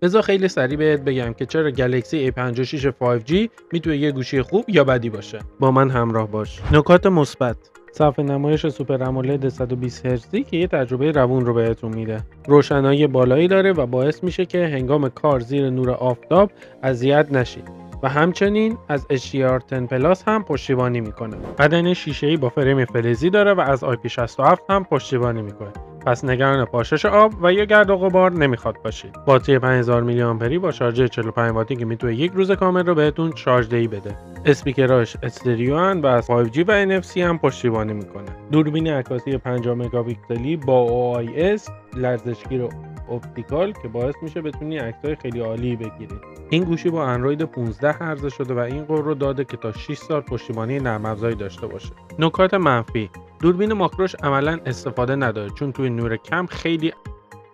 بذار خیلی سریع بهت بگم که چرا گلکسی A56 5G میتونه یه گوشی خوب یا بدی باشه. با من همراه باش. نکات مثبت: صفحه نمایش سوپر امولد 120 هرتزی که یه تجربه روون رو بهتون میده. روشنایی بالایی داره و باعث میشه که هنگام کار زیر نور آفتاب اذیت نشید. و همچنین از HDR10 پلاس هم پشتیبانی میکنه. بدن شیشه‌ای با فریم فلزی داره و از IP67 هم پشتیبانی میکنه. پس نگران پاشش آب و یا گرد و غبار نمیخواد باشید. باتری 5000 میلی آمپری با شارژر 45 واتی که میتونه یک روز کامل رو بهتون شارژ دهی بده. اسپیکراش استریو ان و از 5G و NFC هم پشتیبانی میکنه. دوربین عکاسی 50 مگاپیکسلی با OIS لرزشگیر اپتیکال که باعث میشه بتونی عکسای خیلی عالی بگیرید. این گوشی با اندروید 15 عرضه شده و این قول رو داده که تا 6 سال پشتیبانی نرم افزاری داشته باشه. نکات منفی: دوربین ماکروش عملاً استفاده نداره چون توی نور کم خیلی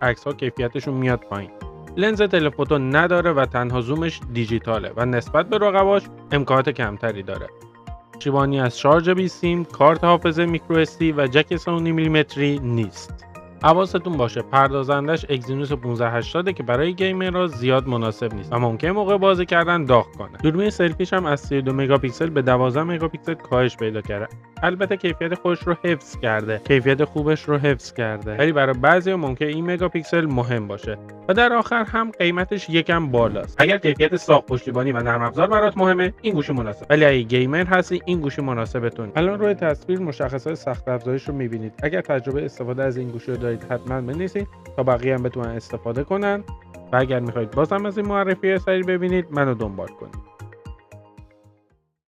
عکس‌ها کیفیتشون میاد پایین. لنز تلفوتو نداره و تنها زومش دیجیتاله و نسبت به رقباش امکانات کمتری داره. پشتیبانی از شارژ بی سیم، کارت حافظه میکرو SD و جک 3.5 میلیمتری نیست. حواستون باشه پردازندش اگزینوس 1580 که برای گیمرها زیاد مناسب نیست و ممکن موقع بازی کردن داغ کنه. دوربین سلفیش هم از 32 مگاپیکسل به 12 مگاپیکسل کاهش پیدا کرده. البته کیفیت خودش رو حفظ کرده، کیفیت خوبش رو حفظ کرده، ولی برای بعضیا ممکن این مگاپیکسل مهم باشه. و در آخر هم قیمتش یکم بالاست. اگر کیفیت ساخت، پشتیبانی و نرم افزار برات مهمه، این گوشی مناسب. ولی اگه گیمر هستی این گوشی مناسبتون. الان روی تصویر مشخصات سخت افزاریش رو می‌بینید. اگر تجربه استفاده از این گوشی رو دارید حتما بنویسید تا بقیه هم بتونن استفاده کنن. و اگر می‌خواید بازم از این معرفی سریع ببینید منو دنبال کنید.